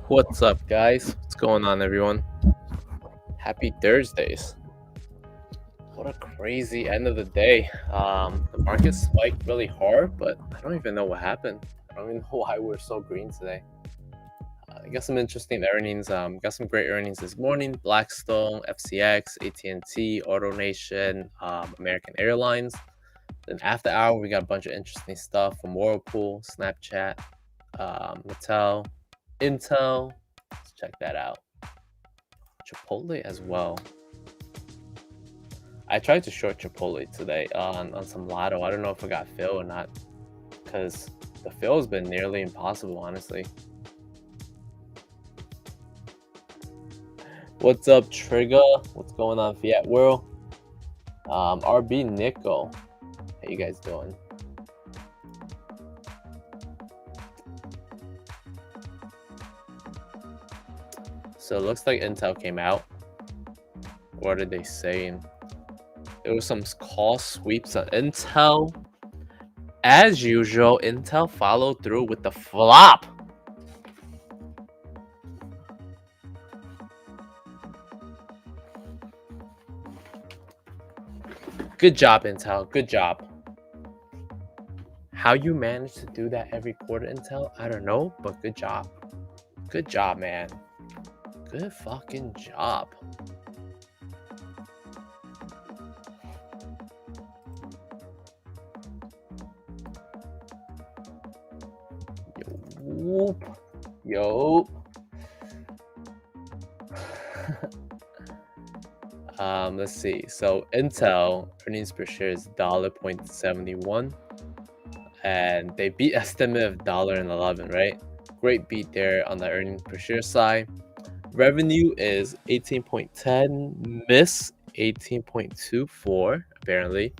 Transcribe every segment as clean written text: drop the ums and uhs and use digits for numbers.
What's up, guys? What's going on, everyone? Happy Thursdays. What a crazy end of the day. The market spiked really hard, but I don't even know what happened. I don't even know why we're so green today. I got some interesting earnings. Got some great earnings this morning. Blackstone, FCX, AT&T, AutoNation, American Airlines. Then after hour, we got a bunch of interesting stuff from Whirlpool, Snapchat, Mattel, Intel. Let's check that out. Chipotle as well. I tried to short Chipotle today on some lotto. I don't know if I got fill or not, because the fill has been nearly impossible, honestly. What's up, Trigger? What's going on, Fiat World? RB Nickel. How you guys doing? So it looks like Intel came out. What are they saying? There was some call sweeps on Intel. As usual, Intel followed through with the flop. Good job, Intel. Good job. How you manage to do that every quarter, Intel? I don't know, but good job. Good job, man. Good fucking job. Yo. Let's see. So Intel earnings per share is $1.71, and they beat estimate of $1.11, right? Great beat there on the earnings per share side. Revenue is 18.10, miss 18.24 apparently.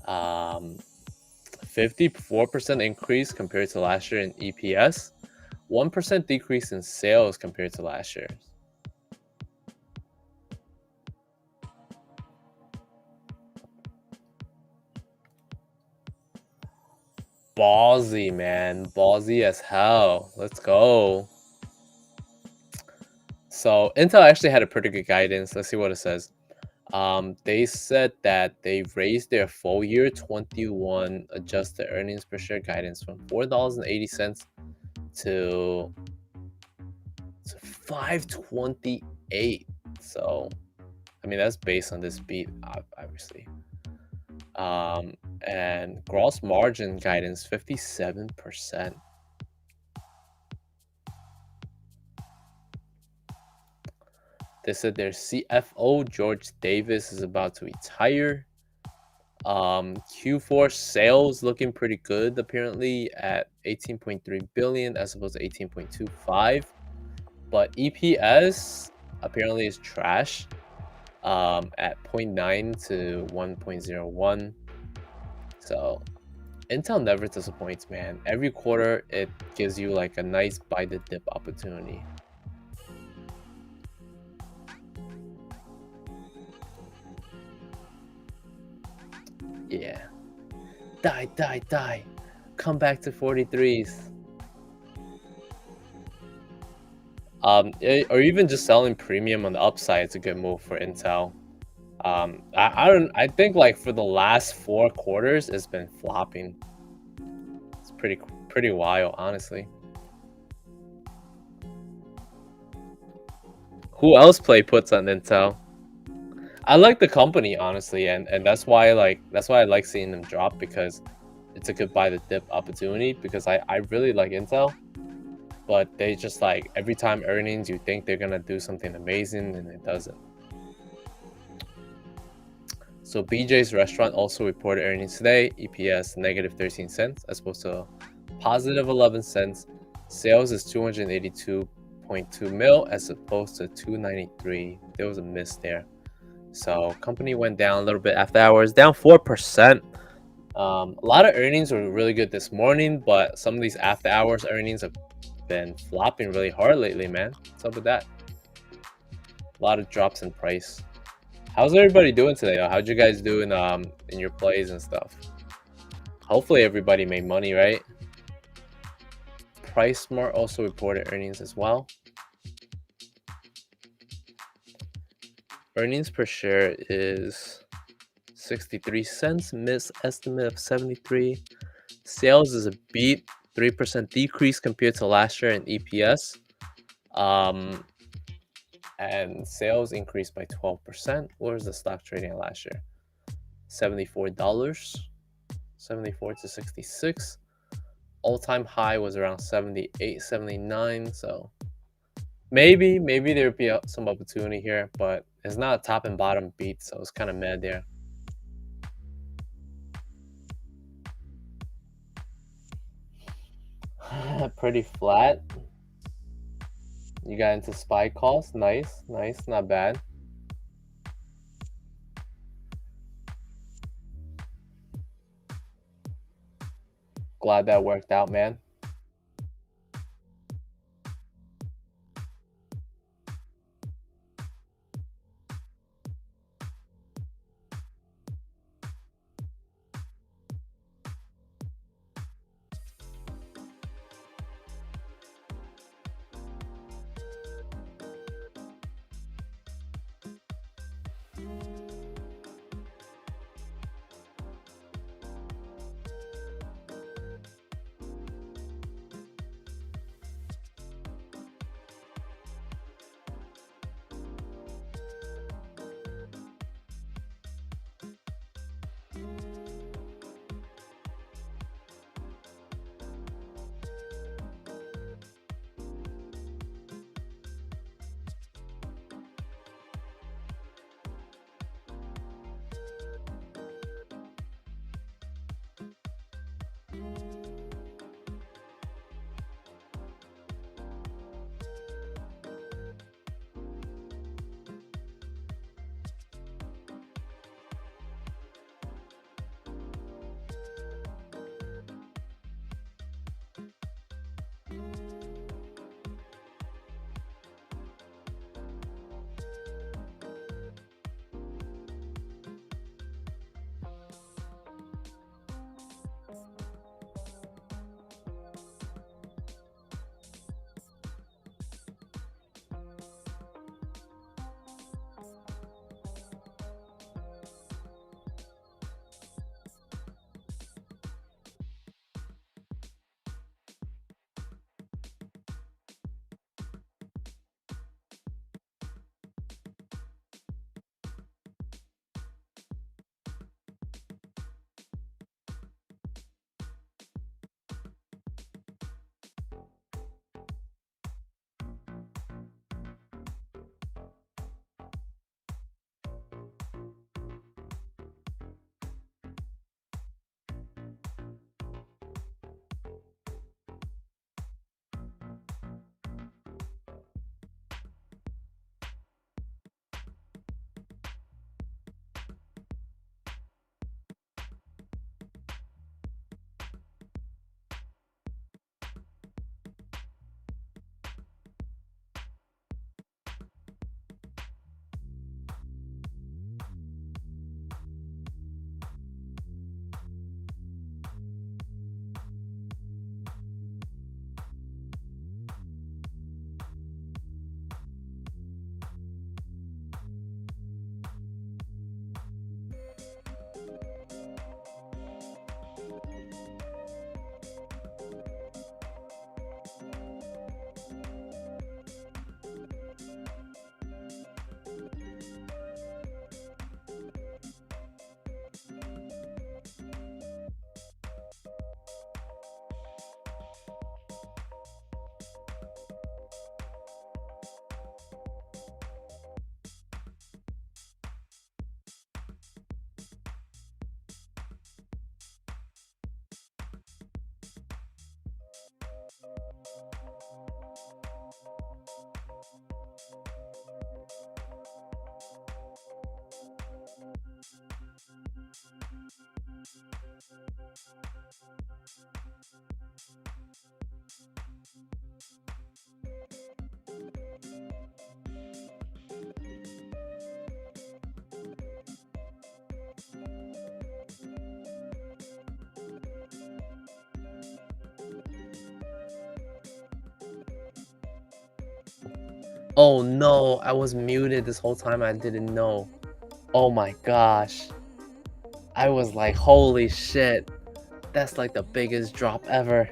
54% increase compared to last year in EPS, 1% decrease in sales compared to last year. Ballsy, man. Ballsy as hell. Let's go. So Intel actually had a pretty good guidance. Let's see what it says. They said that they raised their full year 21 adjusted earnings per share guidance from $4.80 to $5.28. So, I mean, that's based on this beat, obviously. And gross margin guidance 57%. They said their CFO George Davis is about to retire. Q4 sales looking pretty good apparently at 18.3 billion as opposed to 18.25, but EPS apparently is trash at 0.9 to 1.01. So Intel never disappoints, man. Every quarter it gives you like a nice buy the dip opportunity. Yeah. Die. Come back to 43s. Or even just selling premium on the upside is a good move for Intel. I think like for the last 4 quarters it's been flopping. It's pretty wild, honestly. Who else play puts on Intel? I like the company, honestly, and that's why I like seeing them drop, because it's a good buy the dip opportunity, because I really like Intel, but they just like every time earnings you think they're gonna do something amazing and it doesn't. So BJ's Restaurant also reported earnings today. EPS negative 13 cents as opposed to positive 11 cents. Sales is 282.2 mil as opposed to 293. There was a miss there. So company went down a little bit after hours, down 4%. A lot of earnings were really good this morning, but some of these after hours earnings have been flopping really hard lately, man. What's up with that? A lot of drops in price. How's everybody doing today? How'd you guys do in your plays and stuff? Hopefully everybody made money, right? PriceSmart also reported earnings as well. Earnings per share is 63 cents, miss estimate of 73. Sales is a beat, 3% decrease compared to last year in EPS. And sales increased by 12%. What was the stock trading at last year? $74, 74 to 66. All-time high was around 78, 79. So maybe there'd be some opportunity here, but it's not a top and bottom beat, so it's kind of mad there. Pretty flat. You got into SPY calls. Nice, not bad. Glad that worked out, man. Oh no, I was muted this whole time. I didn't know. Oh my gosh. I was like, holy shit. That's like the biggest drop ever.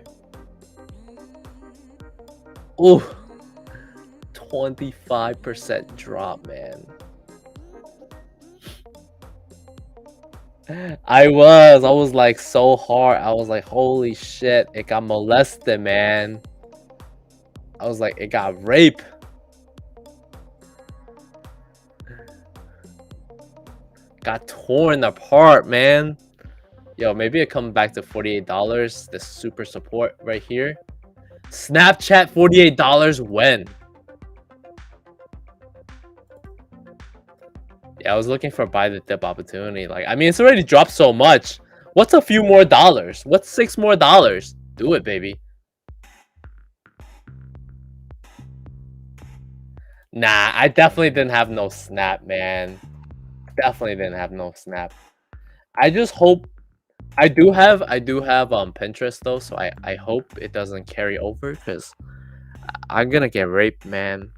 Ooh, 25% drop, man. I was like so hard. I was like, holy shit, it got molested, man. I was like, it got rape. Got torn apart, man. Yo, maybe it comes back to $48. The super support right here. Snapchat $48 when? Yeah, I was looking for buy the dip opportunity. Like, I mean, it's already dropped so much. What's a few more dollars? What's $6 more? Do it, baby. Nah, I definitely didn't have no snap, man. Definitely didn't have no snap. I just hope I do have Pinterest though, so I hope it doesn't carry over because I'm gonna get raped, man.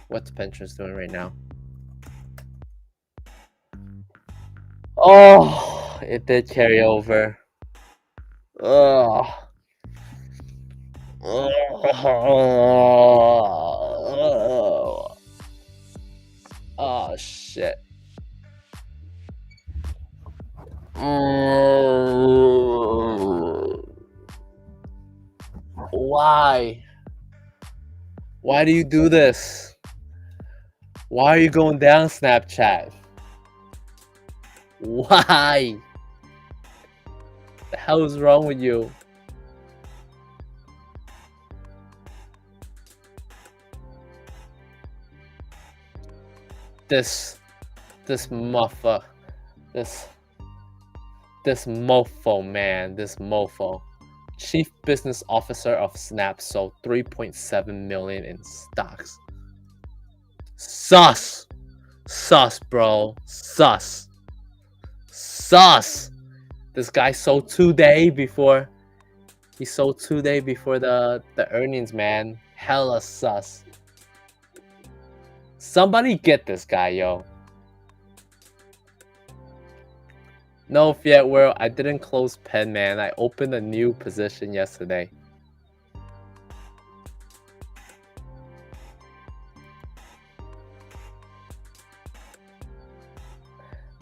What's Pinterest doing right now? Oh, it did carry over. Ugh. Oh shit. Why? Why do you do this? Why are you going down, Snapchat? Why? The hell is wrong with you? This muffa. This mofo, man. This mofo. Chief Business Officer of Snap sold 3.7 million in stocks. Sus, bro. Sus. This guy sold 2 days before. He sold 2 days before the earnings, man. Hella sus. Somebody get this guy, yo. No, Fiat World, I didn't close pen, man. I opened a new position yesterday.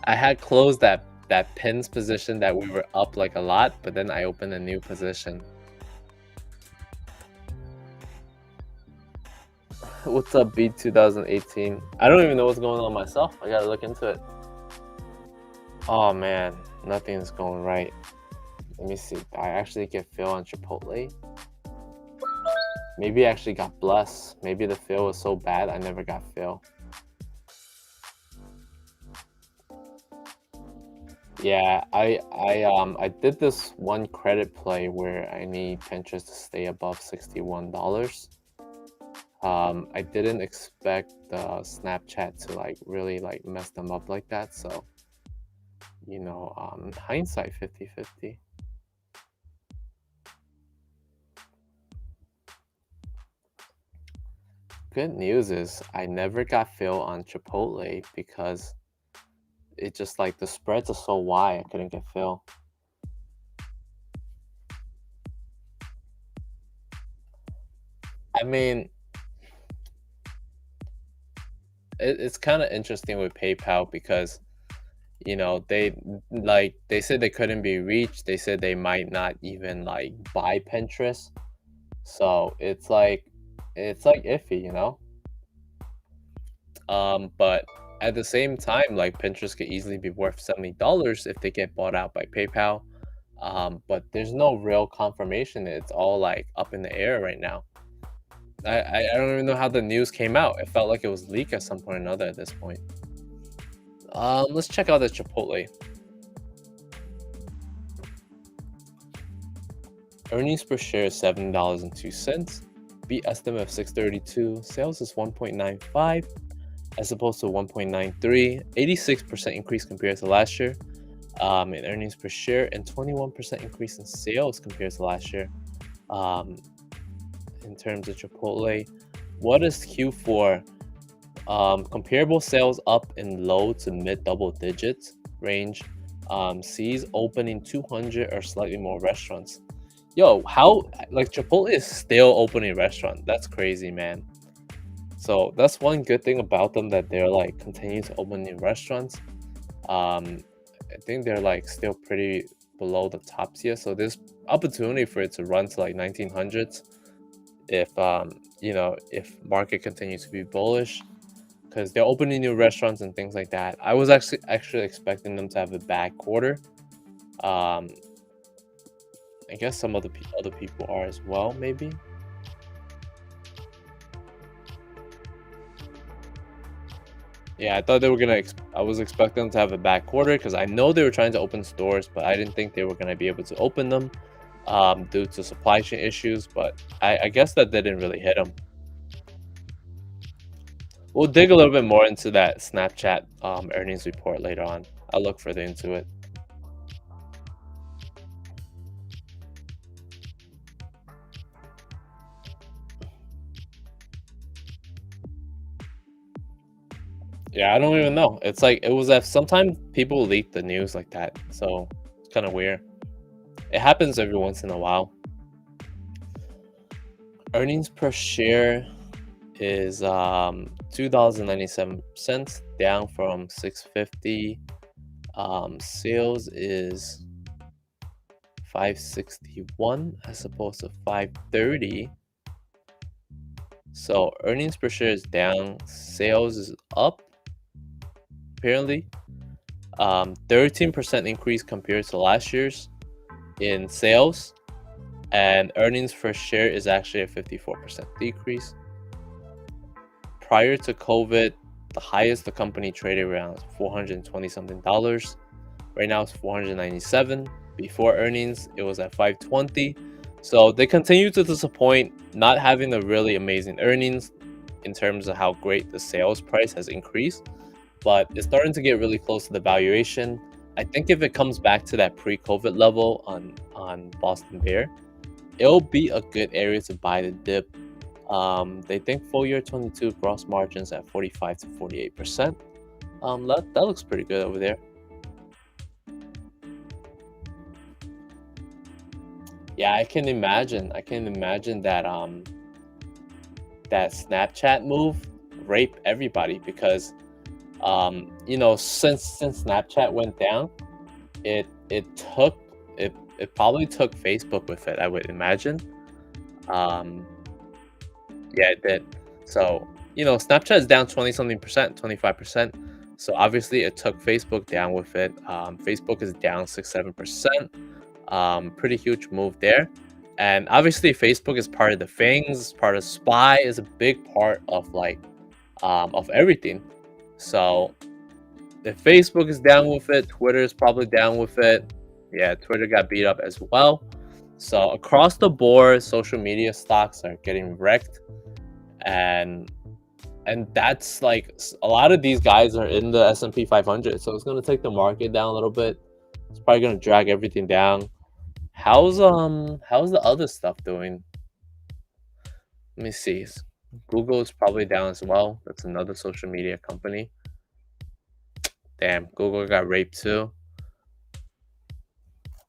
I had closed that pins position that we were up like a lot, but then I opened a new position. What's up, B 2018? I don't even know what's going on myself. I gotta look into it. Oh man, nothing's going right. Let me see. I actually get fill on Chipotle. Maybe I actually got blessed. Maybe the fill was so bad I never got fill. Yeah, I did this one credit play where I need Pinterest to stay above $61. I didn't expect Snapchat to like really like mess them up like that, so you know, hindsight 50-50. Good news is I never got fill on Chipotle because it just like the spreads are so wide I couldn't get fill. I mean, it's kind of interesting with PayPal because you know they said they couldn't be reached. They said they might not even like buy Pinterest, so it's like iffy, you know. But at the same time, like Pinterest could easily be worth $70 if they get bought out by PayPal. But there's no real confirmation. It's all like up in the air right now. I don't even know how the news came out. It felt like it was leaked at some point or another at this point. Let's check out the Chipotle. Earnings per share is $7.02. Beat estimate of 632. Sales is 1.95 as opposed to 1.93. 86% increase compared to last year in earnings per share and 21% increase in sales compared to last year. In terms of Chipotle, what is Q4? Comparable sales up in low to mid double digits range. Sees opening 200 or slightly more restaurants. Yo, how like Chipotle is still opening restaurants? That's crazy, man. So that's one good thing about them, that they're like continuing to open new restaurants. I think they're like still pretty below the top tier, so there's opportunity for it to run to like 1900s if if market continues to be bullish, because they're opening new restaurants and things like that. I was actually expecting them to have a bad quarter. um I guess some of the other people are as well, maybe. Yeah, I thought they were gonna. I was expecting them to have a bad quarter, because I know they were trying to open stores, but I didn't think they were gonna be able to open them due to supply chain issues. But I guess that didn't really hit them. We'll dig a little bit more into that Snapchat earnings report later on. I'll look further into it. Yeah, I don't even know. It's like it was that sometimes people leak the news like that, so it's kind of weird. It happens every once in a while. Earnings per share is $2.97, down from 6.50. Sales is 561 as opposed to 530. So earnings per share is down, sales is up apparently. 13% increase compared to last year's in sales, and earnings per share is actually a 54% decrease. Prior to COVID, the highest the company traded around 420 something dollars. Right now it's 497. Before earnings, it was at 520. So they continue to disappoint, not having a really amazing earnings in terms of how great the sales price has increased, but it's starting to get really close to the valuation. I think if it comes back to that pre-COVID level on Boston Bear, it'll be a good area to buy the dip. They think full year 22 gross margins at 45 to 48%. That looks pretty good over there. Yeah, I can imagine. I can imagine that that Snapchat move rape everybody, because since Snapchat went down, it probably took Facebook with it, I would imagine. Um, yeah, it did. So, Snapchat is down 20 something percent, 25%. So obviously it took Facebook down with it. Facebook is down 6-7%. Pretty huge move there. And obviously Facebook is part of the things, part of Spy, is a big part of of everything. So if Facebook is down with it, Twitter is probably down with it. Yeah, Twitter got beat up as well. So across the board, social media stocks are getting wrecked, and that's like a lot of these guys are in the S&P 500, so it's gonna take the market down a little bit. It's probably gonna drag everything down. How's the other stuff doing? Let me see. Google is probably down as well. That's another social media company. Damn, Google got raped too.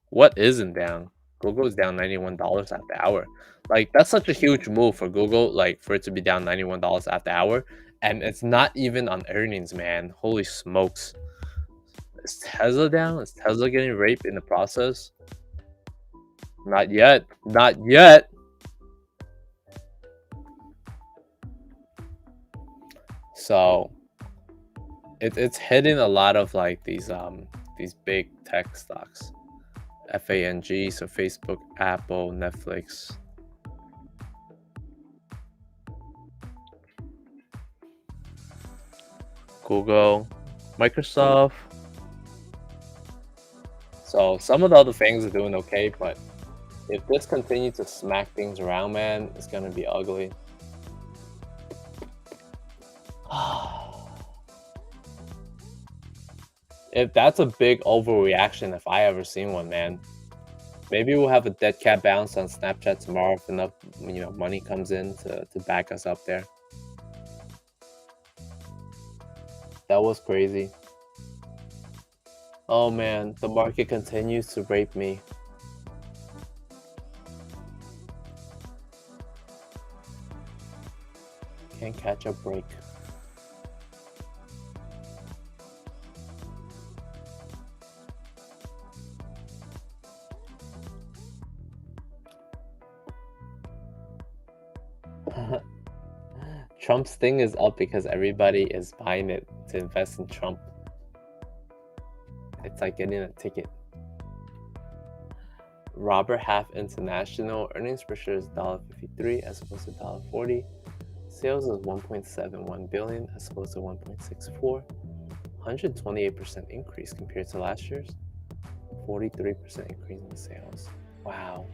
What isn't down? Google is down $91 after hour. Like, that's such a huge move for Google, like for it to be down $91 after hour. And it's not even on earnings, man. Holy smokes. Is Tesla down? Is Tesla getting raped in the process? Not yet. Not yet. So it's hitting a lot of like these big tech stocks. FANG, so Facebook, Apple, Netflix. Google, Microsoft. So some of the other things are doing okay, but if this continues to smack things around, man, it's gonna be ugly. If that's a big overreaction, if I ever seen one, man. Maybe we'll have a dead cat bounce on Snapchat tomorrow if enough money comes in to back us up there. That was crazy. Oh man, the market continues to rape me. Can't catch a break. Trump's thing is up because everybody is buying it to invest in Trump. It's like getting a ticket. Robert Half International earnings per share is $1.53 as opposed to $1.40. Sales is 1.71 billion as opposed to 1.64. 128% increase compared to last year's. 43% increase in sales. Wow.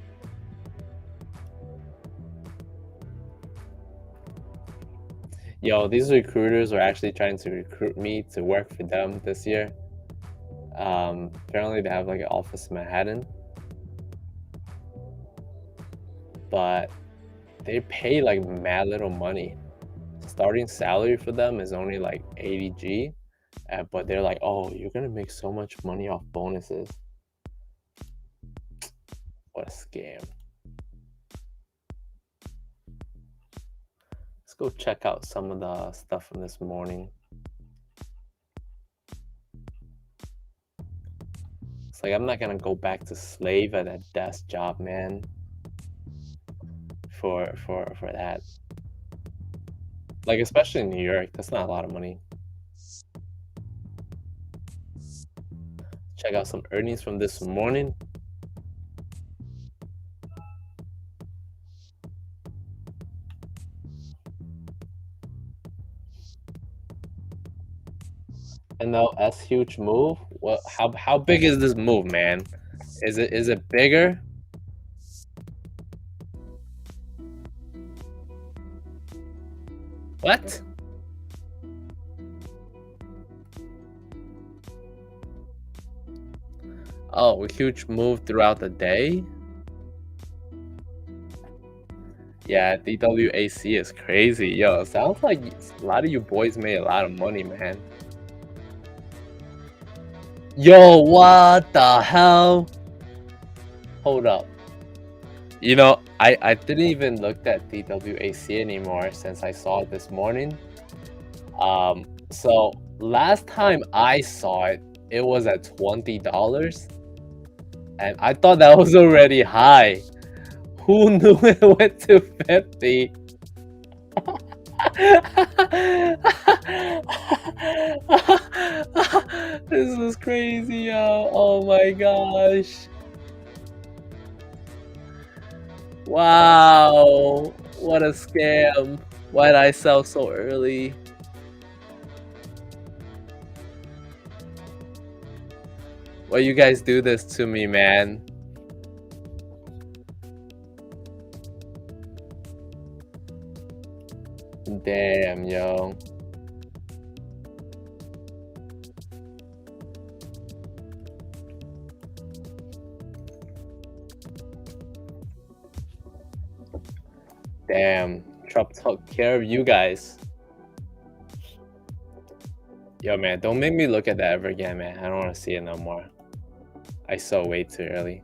Yo, these recruiters are actually trying to recruit me to work for them this year. Apparently they have like an office in Manhattan, but they pay like mad little money. Starting salary for them is only like 80G, but they're like, oh, you're gonna make so much money off bonuses. What a scam. Let's go check out some of the stuff from this morning. It's like I'm not gonna go back to slave at that desk job, man. For that. Like especially in New York, that's not a lot of money. Check out some earnings from this morning. NLS huge move. What? How big is this move, man? Is it bigger? What? Oh, a huge move throughout the day? Yeah, DWAC is crazy. Yo, sounds like a lot of you boys made a lot of money, man. Yo, what the hell? Hold up. You know, I didn't even look at DWAC anymore since I saw it this morning. So last time I saw it, it was at $20. And I thought that was already high. Who knew it went to 50? This is crazy, yo. Oh my gosh. Wow. What a scam. Why did I sell so early? Why you guys do this to me, man? Damn, yo. Damn, Trump took care of you guys. Yo, man, don't make me look at that ever again, man. I don't want to see it no more. I saw way too early.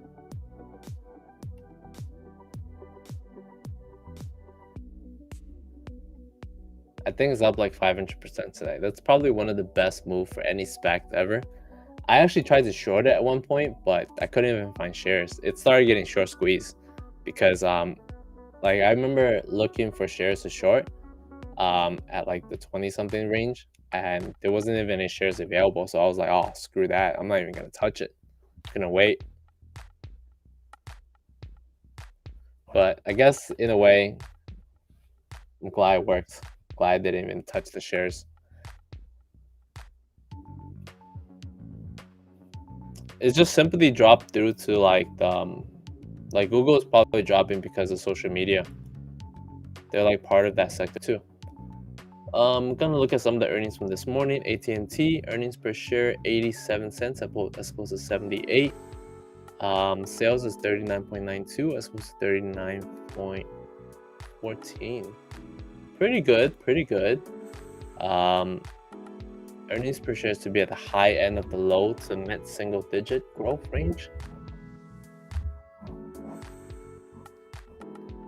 I think it's up like 500% today. That's probably one of the best moves for any SPAC ever. I actually tried to short it at one point, but I couldn't even find shares. It started getting short squeezed because like I remember looking for shares to short at like the 20-something range, and there wasn't even any shares available. So I was like, oh, screw that. I'm not even gonna touch it. I'm gonna wait. But I guess in a way, I'm glad it worked. Glad I didn't even touch the shares. It's just simply dropped through to like the like Google is probably dropping because of social media. They're like part of that sector too. I'm gonna look at some of the earnings from this morning. AT&T earnings per share 87 cents as opposed to 78. Sales is 39.92 as opposed to 39.14. Pretty good. earnings per share is to be at the high end of the low to mid single digit growth range.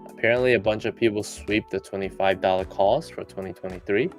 Apparently, a bunch of people sweep the $25 calls for 2023.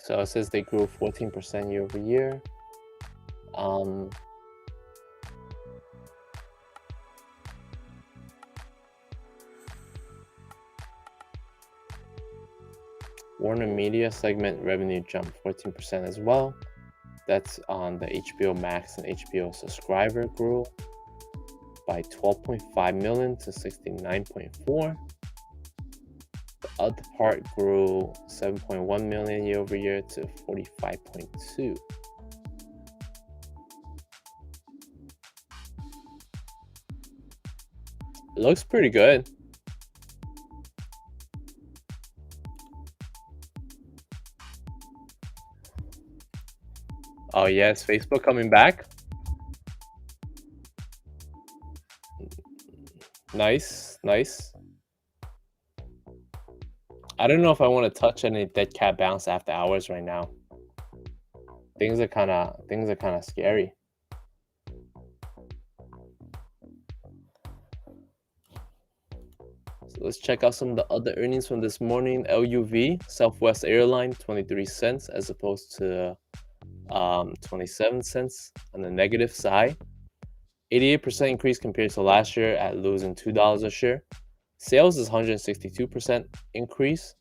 So it says they grew 14% year over year. Warner Media segment revenue jumped 14% as well. That's on the HBO Max and HBO subscriber grew by 12.5 million to 69.4. The other part grew 7.1 million year over year to 45.2. It looks pretty good. Oh yes, Facebook coming back. Nice. I don't know if I want to touch any dead cat bounce after hours right now. Things are kind of scary. So let's check out some of the other earnings from this morning. LUV, Southwest Airline, 23 cents as opposed to 27 cents on the negative side. 88% increase compared to last year at losing $2 a share. Sales is 162% increase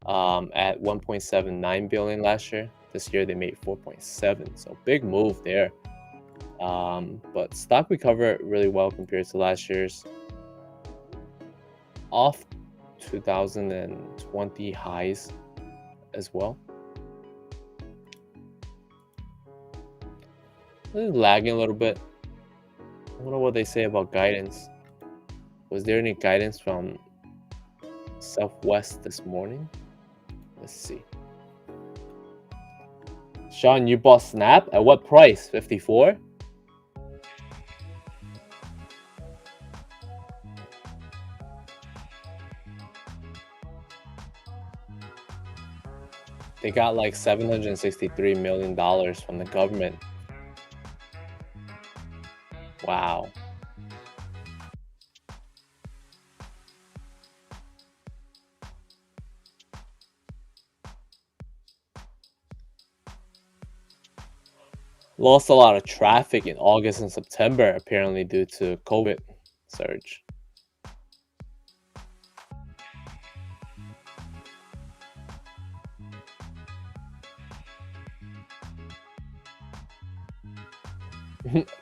at 1.79 billion last year. This year they made 4.7, so big move there. But stock recovered really well compared to last year's, off 2020 highs as well. Lagging a little bit. I wonder what they say about guidance. Was there any guidance from Southwest this morning? Let's see. Sean, you bought Snap at what price? 54? They got like $763 million from the government. Wow. Lost a lot of traffic in August and September, apparently due to COVID surge.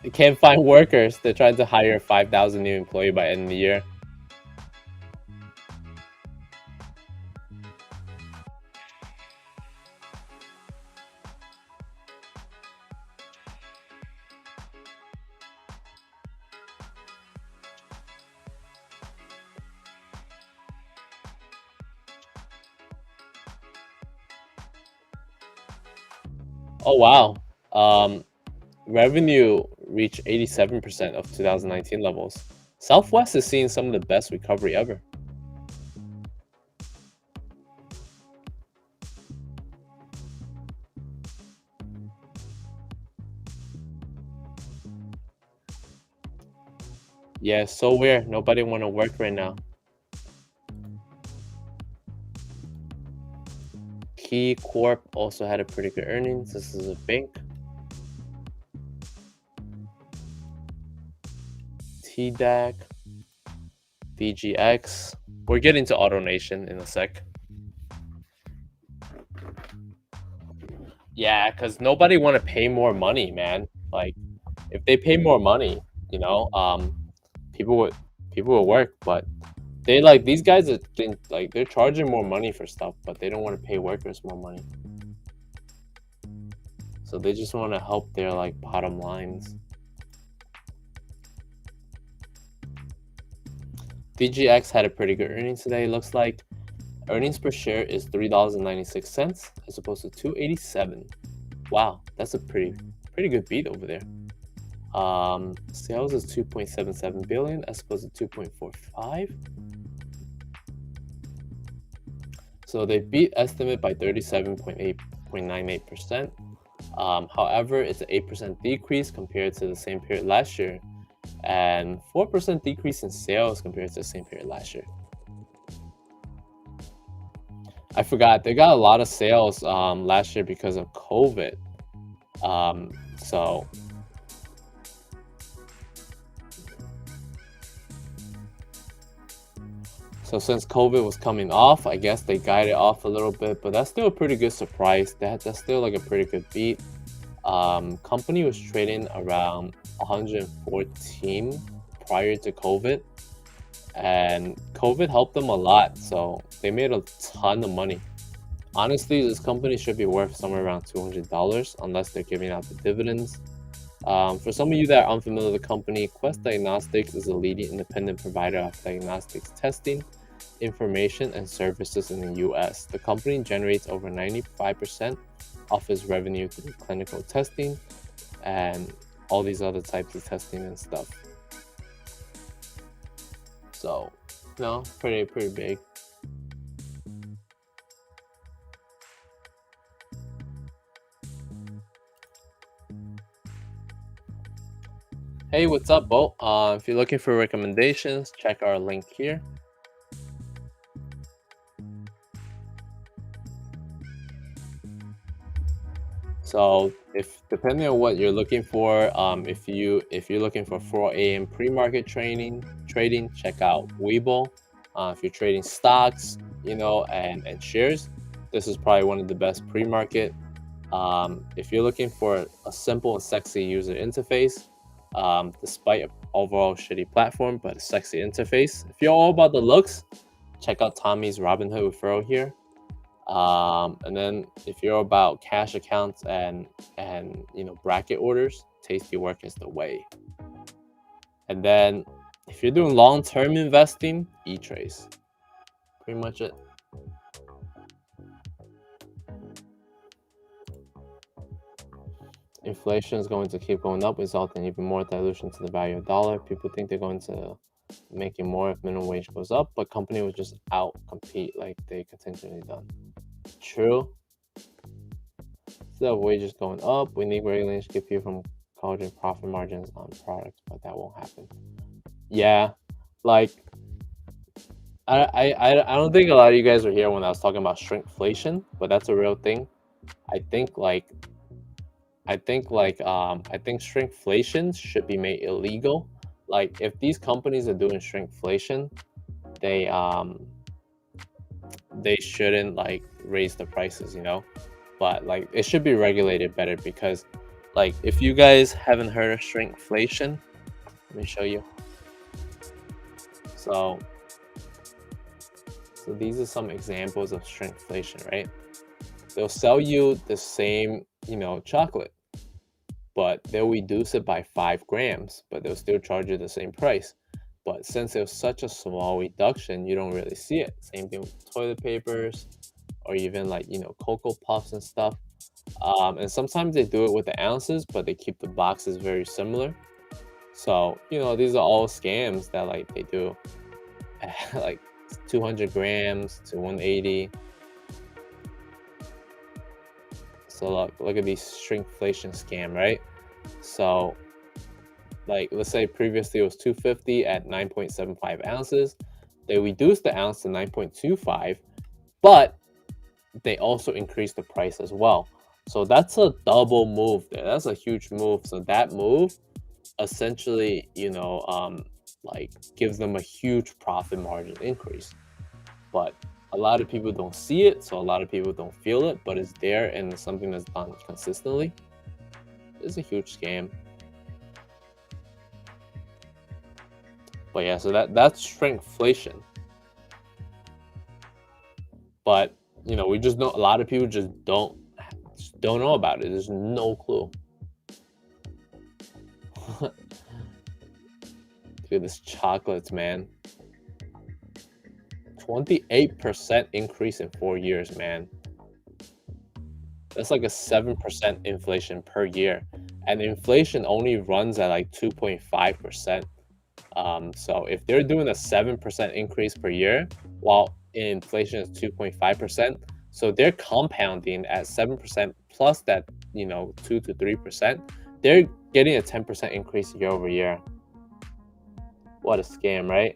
They can't find workers. They're trying to hire 5,000 new employees by end of the year. Oh wow. Revenue reached 87% of 2019 levels. Southwest is seeing some of the best recovery ever. Yeah, so weird. Nobody want to work right now. Key Corp also had a pretty good earnings. This is a bank. TDAC, DGX. We're getting to AutoNation in a sec. Yeah, because nobody want to pay more money, man. Like, if they pay more money, you know, people would work. But they like these guys that think like they're charging more money for stuff, but they don't want to pay workers more money. So they just want to help their like bottom lines. DGX had a pretty good earnings today. Looks like earnings per share is $3.96 as opposed to $2.87. Wow, that's a pretty good beat over there. Sales is 2.77 billion as opposed to 2.45. So they beat estimate by 37.98%. However, it's an 8% decrease compared to the same period last year, and 4% decrease in sales compared to the same period last year. I forgot, they got a lot of sales last year because of COVID. So since COVID was coming off, I guess they guided off a little bit, but that's still a pretty good surprise. That's still like a pretty good beat. Company was trading around 114 prior to COVID, and COVID helped them a lot, so they made a ton of money. Honestly, this company should be worth somewhere around $200 unless they're giving out the dividends. For some of you that are unfamiliar with the company, Quest Diagnostics is a leading independent provider of diagnostics testing, information, and services in the US. The company generates over 95% of its revenue through clinical testing and all these other types of testing and stuff. So, no, pretty big. Hey, what's up, Bo? If you're looking for recommendations, check our link here. So, if depending on what you're looking for, if you're looking for 4 a.m. pre-market trading, check out Webull. If you're trading stocks, and shares, this is probably one of the best pre-market. If you're looking for a simple and sexy user interface, despite an overall shitty platform, but a sexy interface. If you're all about the looks, check out Tommy's Robinhood referral here. And then if you're about cash accounts and bracket orders, Tasty Work is the way. And then if you're doing long-term investing, Xtrades. Pretty much it. Inflation is going to keep going up, resulting in even more dilution to the value of the dollar. People think they're going to make it more if minimum wage goes up, but company will just out-compete like they continually done. True. Instead of wages going up, we need regulations to keep you from causing profit margins on products, but that won't happen. Yeah, like I don't think a lot of you guys were here when I was talking about shrinkflation, but that's a real thing. I think shrinkflation should be made illegal. Like if these companies are doing shrinkflation, they shouldn't like raise the prices, but like it should be regulated better, because like if you guys haven't heard of shrinkflation, let me show you. So these are some examples of shrinkflation, right? They'll sell you the same, chocolate, but they'll reduce it by 5 grams, but they'll still charge you the same price. But since it was such a small reduction, you don't really see it. Same thing with toilet papers, or even like, Cocoa Puffs and stuff. And sometimes they do it with the ounces, but they keep the boxes very similar. So, these are all scams that like they do like 200 grams to 180. So look at these shrinkflation scam, right? So like let's say previously it was 250 at 9.75 ounces. They reduced the ounce to 9.25, but they also increased the price as well. So that's a double move there. That's a huge move. So that move essentially, like gives them a huge profit margin increase. But a lot of people don't see it, so a lot of people don't feel it, but it's there and it's something that's done consistently. It's a huge scam. But yeah, so that's shrinkflation. But we just know a lot of people just don't Don't know about it. There's no clue. Look at this chocolates, man. 28% increase in 4 years, man. That's like a 7% inflation per year. And inflation only runs at like 2.5%. So if they're doing a 7% increase per year, while inflation is 2.5%, so they're compounding at 7% plus that, 2 to 3%, they're getting a 10% increase year over year. What a scam, right?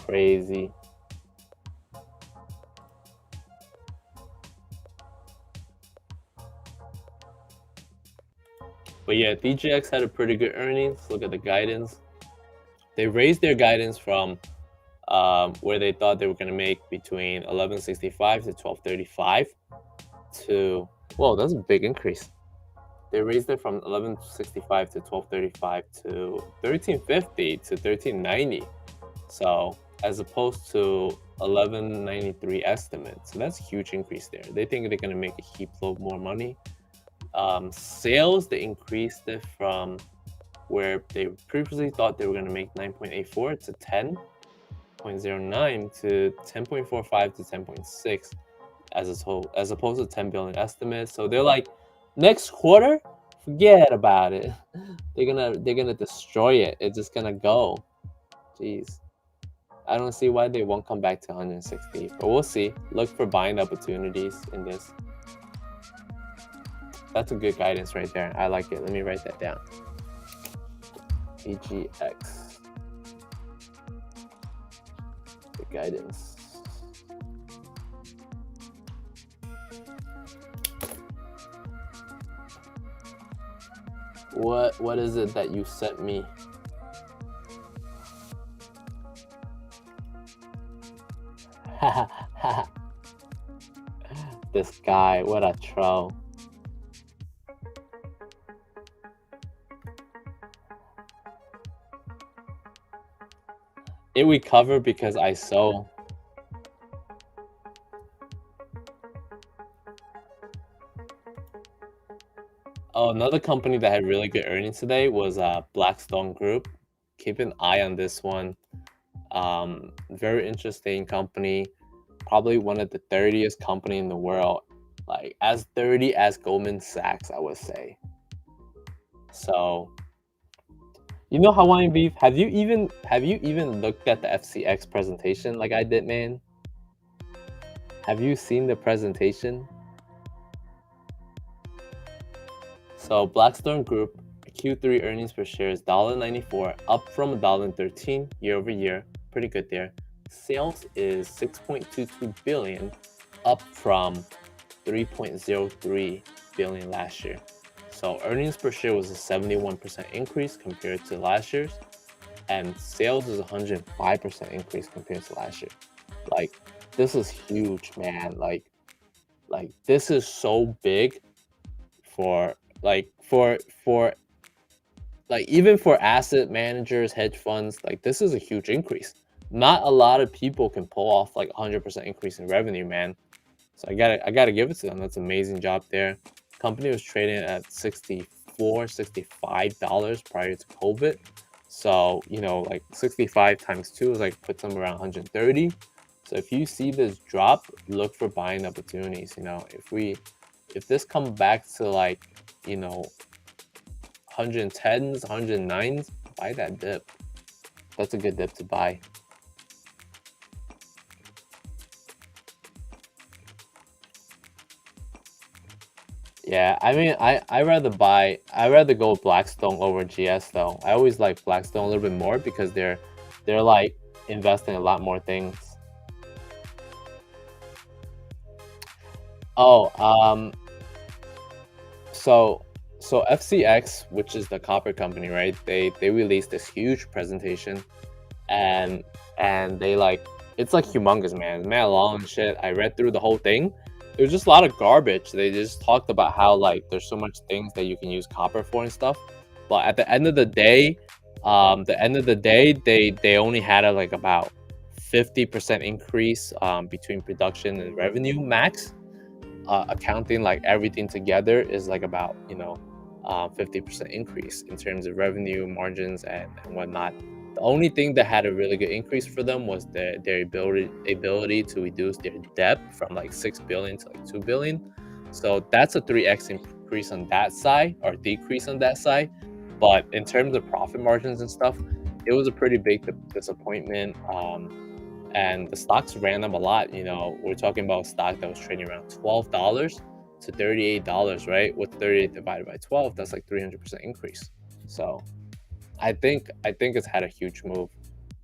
Crazy. But yeah, DGX had a pretty good earnings. Look at the guidance. They raised their guidance from where they thought they were going to make between 1165 to 1235 to, whoa, that's a big increase. They raised it from 1165 to 1235 to 1350 to 1390. So as opposed to 1193 estimates. So that's a huge increase there. They think they're going to make a heap load more money. Sales, they increased it from where they previously thought they were going to make 9.84 to 10.09 to 10.45 to 10.6 as opposed to 10 billion estimates. So they're like, next quarter, forget about it. They're gonna destroy it. It's just gonna go. Jeez. I don't see why they won't come back to 160, but we'll see. Look for buying opportunities in this. That's a good guidance right there. I like it. Let me write that down. EGX. The guidance. What is it that you sent me? This guy, what a troll. It recovered because I sold. Oh, another company that had really good earnings today was Blackstone Group. Keep an eye on this one. Very interesting company. Probably one of the 30th company in the world. Like as 30 as Goldman Sachs, I would say. So, you know Hawaiian beef? Have you even looked at the FCX presentation like I did, man? Have you seen the presentation? So Blackstone Group Q3 earnings per share is $1.94, up from $1.13 year over year. Pretty good there. Sales is $6.22 billion, up from $3.03 billion last year. So earnings per share was a 71% increase compared to last year's, and sales is 105% increase compared to last year. Like, this is huge, man. Like this is so big for even for asset managers, hedge funds. Like, this is a huge increase. Not a lot of people can pull off like 100% increase in revenue, man. So I gotta give it to them. That's an amazing job there. Company was trading at $64, $65 prior to COVID. So, like 65 times 2 is like puts them around 130. So if you see this drop, look for buying opportunities. If this comes back to like, 110s, 109s, buy that dip. That's a good dip to buy. Yeah, I mean, I rather go with Blackstone over GS though. I always like Blackstone a little bit more because they're like investing in a lot more things. Oh, so FCX, which is the copper company, right? They released this huge presentation, and they like it's like humongous, man. It's mad long and shit. I read through the whole thing. It was just a lot of garbage. They just talked about how like there's so much things that you can use copper for and stuff. But at the end of the day, they only had a like about 50% increase between production and revenue max. Accounting like everything together is like about 50% increase in terms of revenue margins and whatnot. The only thing that had a really good increase for them was their ability to reduce their debt from like 6 billion to like 2 billion. So that's a 3x increase on that side, or decrease on that side. But in terms of profit margins and stuff, it was a pretty big disappointment. And the stocks ran up a lot. We're talking about a stock that was trading around $12 to $38, right? With 38 divided by 12, that's like 300% increase. So I think it's had a huge move,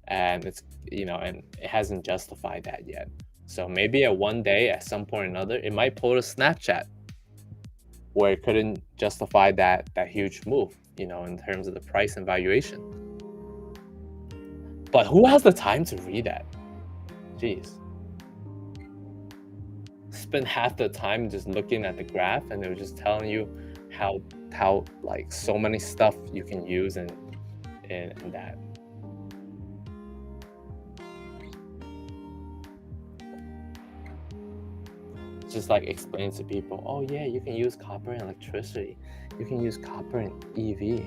and and it hasn't justified that yet. So maybe at one day, at some point or another, it might pull a Snapchat where it couldn't justify that huge move, in terms of the price and valuation. But who has the time to read that? Jeez. Spend half the time just looking at the graph, and it was just telling you how like so many stuff you can use in that. Just like explain to people, oh yeah, you can use copper in electricity, you can use copper in EV.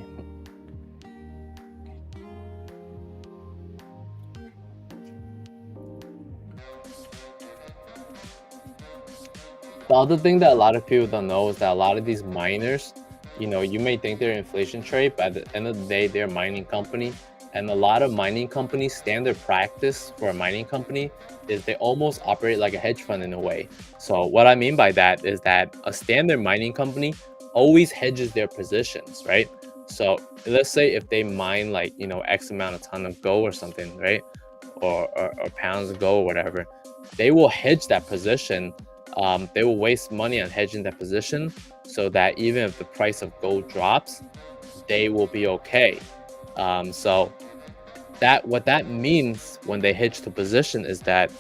The other thing that a lot of people don't know is that a lot of these miners, you may think they're inflation trade, but at the end of the day, they're a mining company. And a lot of mining companies, standard practice for a mining company is they almost operate like a hedge fund in a way. So what I mean by that is that a standard mining company always hedges their positions, right? So let's say if they mine like, X amount of ton of gold or something, right? Or pounds of gold or whatever, they will hedge that position. They will waste money on hedging that position so that even if the price of gold drops, they will be okay. So what that means when they hedge the position is that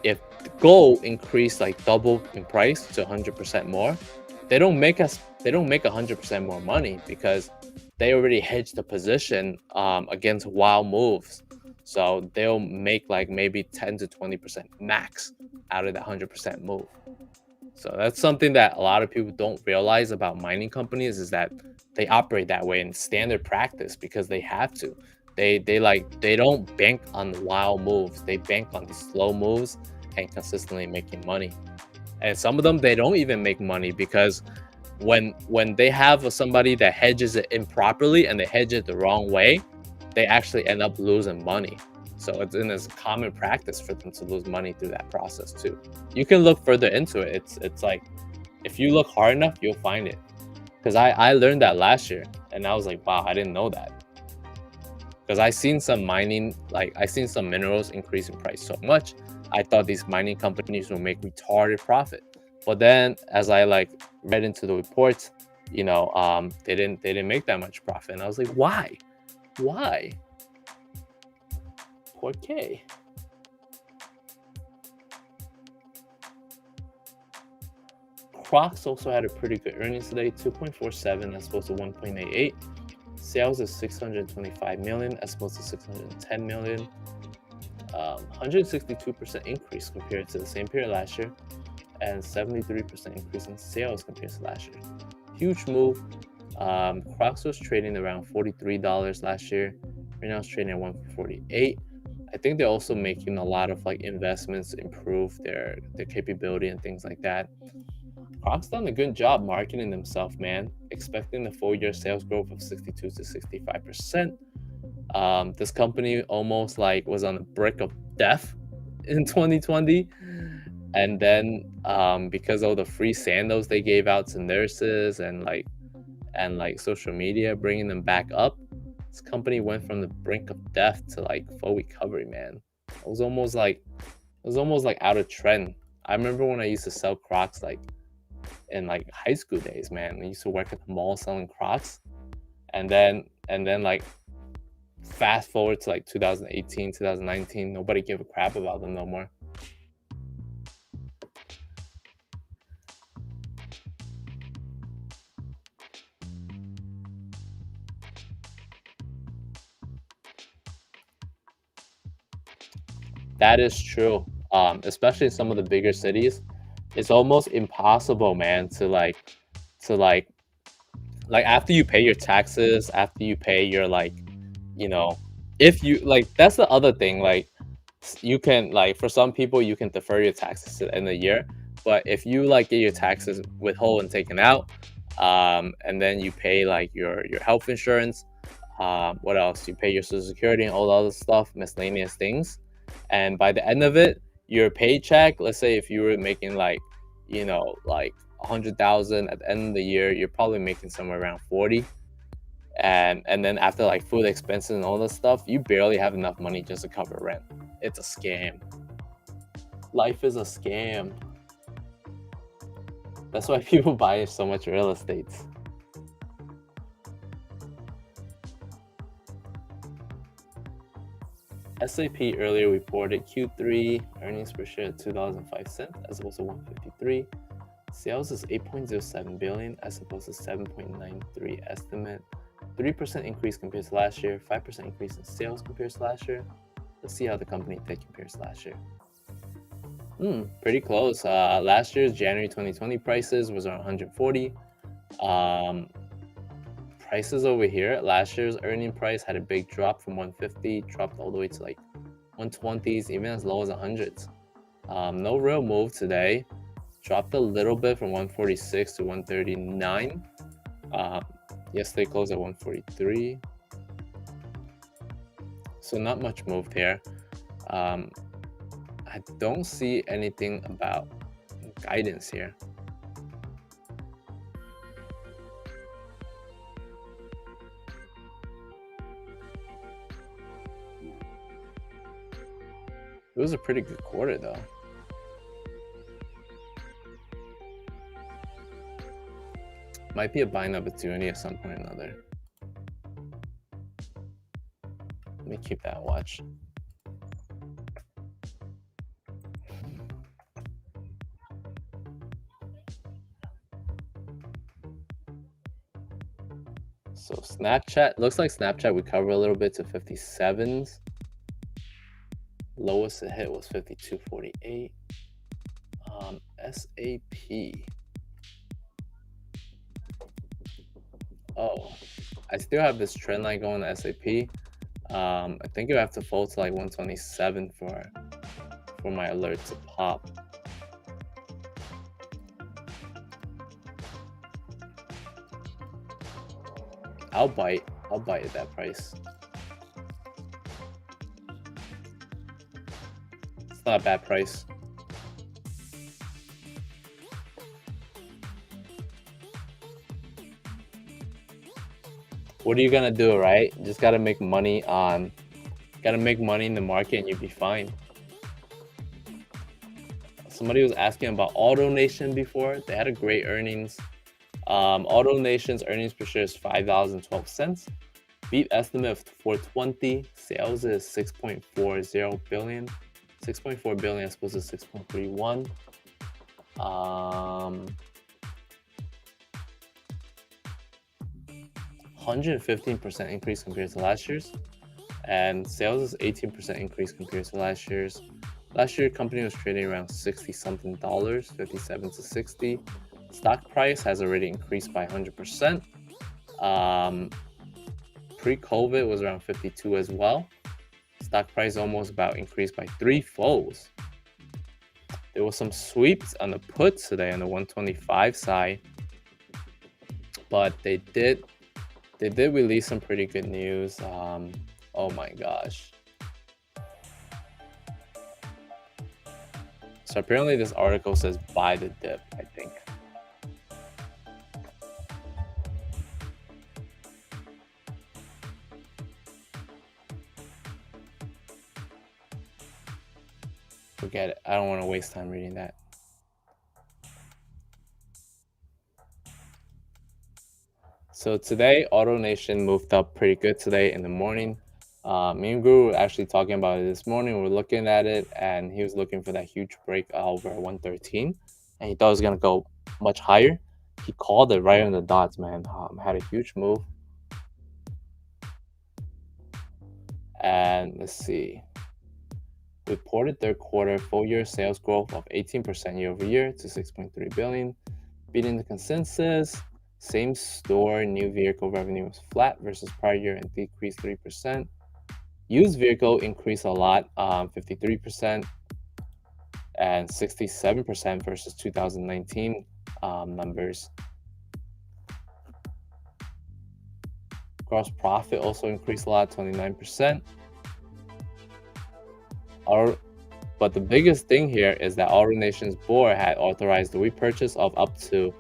if the gold increased like double in price to 100% more, they don't make 100% more money because they already hedged the position against wild moves. So they'll make like maybe 10 to 20% max out of that 100% move. So that's something that a lot of people don't realize about mining companies, is that they operate that way in standard practice because they have to. They don't bank on wild moves. They bank on these slow moves and consistently making money. And some of them, they don't even make money because when they have somebody that hedges it improperly and they hedge it the wrong way, they actually end up losing money. So it's common practice for them to lose money through that process too. You can look further into it. It's like, if you look hard enough, you'll find it. Because I learned that last year, and I was like, wow, I didn't know that. Because I seen some minerals increase in price so much, I thought these mining companies will make retarded profit. But then as I read into the reports, they didn't make that much profit, and I was like, why? ¿Por qué? Crocs also had a pretty good earnings today, 2.47 as opposed to 1.88. Sales is 625 million as opposed to 610 million. 162% increase compared to the same period last year, and 73% increase in sales compared to last year. Huge move. Crocs was trading around $43 last year. Right now it's trading at $148. I think they're also making a lot of investments to improve their capability and things like that. Crocs done a good job marketing themselves, man. Expecting the full year sales growth of 62 to 65%. This company almost was on the brink of death in 2020, and then because of the free sandals they gave out to nurses and social media bringing them back up, this company went from the brink of death to full recovery, man. It was almost like out of trend. I remember when I used to sell Crocs in high school days, man. I used to work at the mall selling Crocs, and then fast forward to like 2018, 2019, nobody gave a crap about them no more. That is true. Especially in some of the bigger cities, it's almost impossible, man, to after you pay your taxes, after you pay your you know, if you that's the other thing. You can for some people you can defer your taxes to the end of the year, but if you get your taxes withhold and taken out, and then you pay your health insurance, what else? You pay your social security and all the other stuff, miscellaneous things, and by the end of it, your paycheck. Let's say if you were making 100,000 at the end of the year, you're probably making somewhere around 40, and then after food expenses and all this stuff, you barely have enough money just to cover rent. It's a scam. Life is a scam. That's why people buy so much real estate. SAP earlier reported Q3 earnings per share at $2.05 as opposed to $1.53. Sales is $8.07 billion as opposed to $7.93 estimate. 3% increase compared to last year, 5% increase in sales compared to last year. Let's see how the company did compared to last year. Pretty close. Last year's January 2020 prices was around 140. Prices over here, last year's earning price had a big drop from 150, dropped all the way to 120s, even as low as 100s. No real move today. Dropped a little bit from 146 to 139. Yesterday closed at 143. So not much move there. I don't see anything about guidance here. It was a pretty good quarter though. Might be a buying opportunity at some point or another. Let me keep that watch. So Snapchat, looks like Snapchat recovered a little bit to 57s. Lowest it hit was 52.48. SAP. Oh, I still have this trend line going to SAP. I think you have to fall to 127 for my alert to pop. I'll bite at that price. It's not a bad price. What are you gonna do, right? Just gotta make money in the market and you'll be fine. Somebody was asking about AutoNation before. They had a great earnings. AutoNation's earnings per share is $5.12. Beat estimate of 420. Sales is 6.40 billion. 6.4 billion as opposed to 6.31. 115% increase compared to last year's, and sales is 18% increase compared to last year's. Last year, company was trading around $60-something, 57 to 60. Stock price has already increased by 100%. Pre-COVID was around 52 as well. Stock price almost about increased by 3 folds. There was some sweeps on the puts today on the 125 side, but they did release some pretty good news. Oh my gosh. So apparently this article says buy the dip, I think. Forget it. I don't want to waste time reading that. So today, AutoNation moved up pretty good today in the morning. Me and Guru were actually talking about it this morning. We were looking at it, and he was looking for that huge break over 113, and he thought it was gonna go much higher. He called it right on the dots, man. Had a huge move, and let's see. Reported third quarter full year sales growth of 18% year over year to 6.3 billion, beating the consensus. Same store new vehicle revenue was flat versus prior year and decreased 3%. Used vehicle increased a lot, 53% and 67% versus 2019 numbers. Gross profit also increased a lot, 29%. But the biggest thing here is that AutoNation's board had authorized the repurchase of up to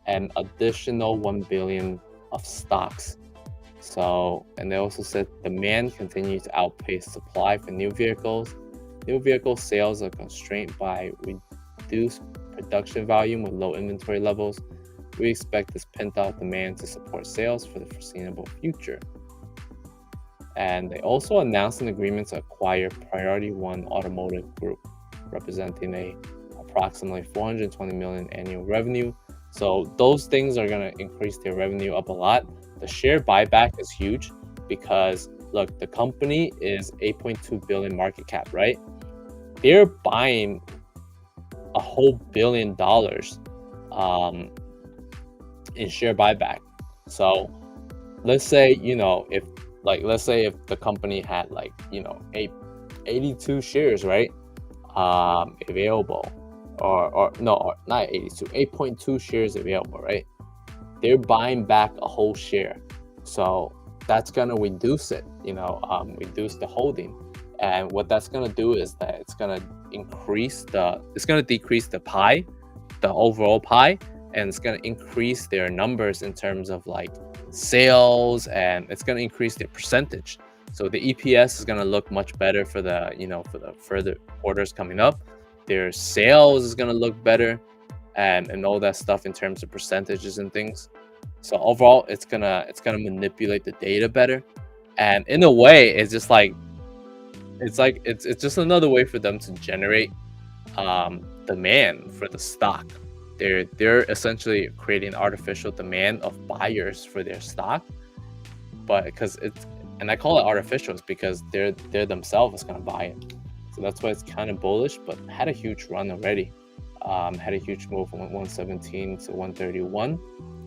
an additional 1 billion of stocks. So, and they also said demand continues to outpace supply for new vehicles. New vehicle sales are constrained by reduced production volume with low inventory levels. We expect this pent-up demand to support sales for the foreseeable future. And they also announced an agreement to acquire Priority One Automotive Group, representing approximately 420 million annual revenue. So those things are going to increase their revenue up a lot. The share buyback is huge because, look, the company is 8.2 billion market cap, right? They're buying a whole $1 billion in share buyback. So let's say, let's say if the company had 82 shares, right? Available, or not 82, 8.2 shares available, right? They're buying back a whole share. So that's going to reduce it, reduce the holding. And what that's going to do is that it's going to decrease the pie, the overall pie, and it's going to increase their numbers in terms of sales, and it's going to increase their percentage. So the EPS is going to look much better for the further quarters coming up. Their sales is going to look better, and all that stuff in terms of percentages and things. So overall, it's gonna manipulate the data better, and in a way, it's just it's just another way for them to generate demand for the stock. They're essentially creating artificial demand of buyers for their stock, but and I call it artificial because they're themselves gonna buy it. So that's why it's kind of bullish, but had a huge run already. Had a huge move from 117 to 131,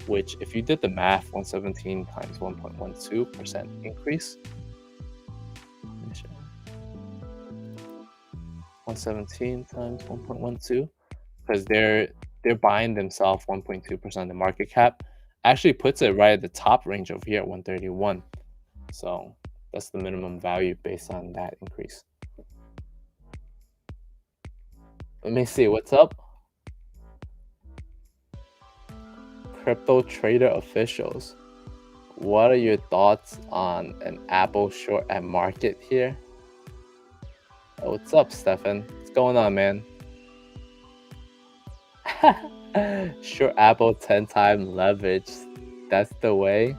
which if you did the math, 117 times 1.12% increase. 117 times 1.12, because they're buying themselves 1.2% of the market cap. Actually puts it right at the top range over here at 131. So that's the minimum value based on that increase. Let me see what's up. Crypto trader officials, what are your thoughts on an Apple short at market here? Oh, what's up, Stefan? What's going on, man? Short Apple 10 times leverage. That's the way.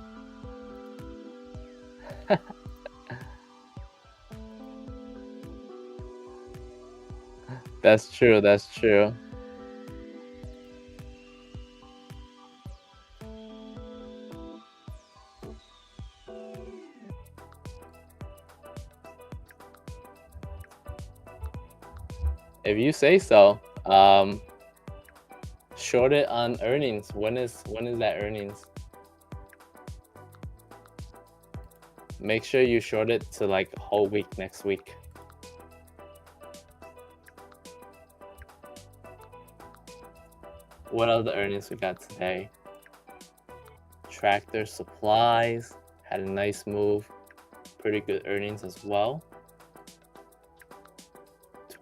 That's true. That's true. If you say so. Short it on earnings. When is that earnings? Make sure you short it to a whole week next week. What other earnings we got today? Tractor Supplies had a nice move. Pretty good earnings as well.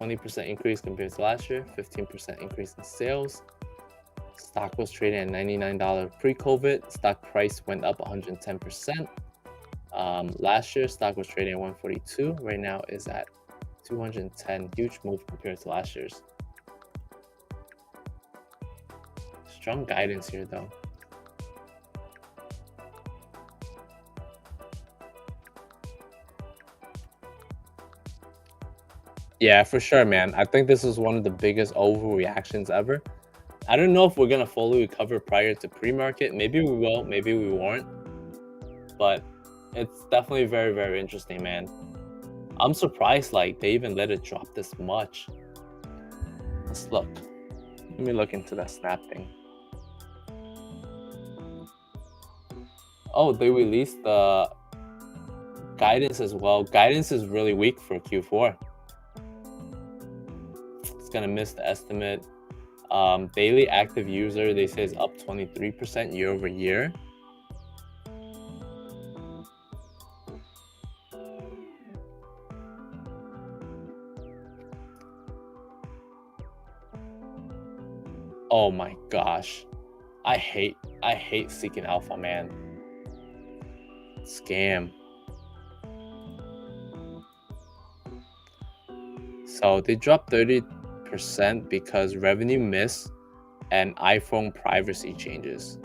20% increase compared to last year. 15% increase in sales. Stock was trading at $99 pre-COVID. Stock price went up 110%. Last year, stock was trading at 142. Right now is at 210. Huge move compared to last year's. Strong guidance here, though. Yeah, for sure, man. I think this is one of the biggest overreactions ever. I don't know if we're gonna fully recover prior to pre-market. Maybe we will, maybe we won't. But it's definitely very, very interesting, man. I'm surprised like they even let it drop this much. Let's look. Let me look into that snap thing. Oh, they released the guidance as well. Guidance is really weak for Q4. It's gonna miss the estimate. Daily active user, they say is up 23% year over year. Oh my gosh. I hate seeking alpha, man. Scam. So they dropped 30% because revenue miss and iPhone privacy changes.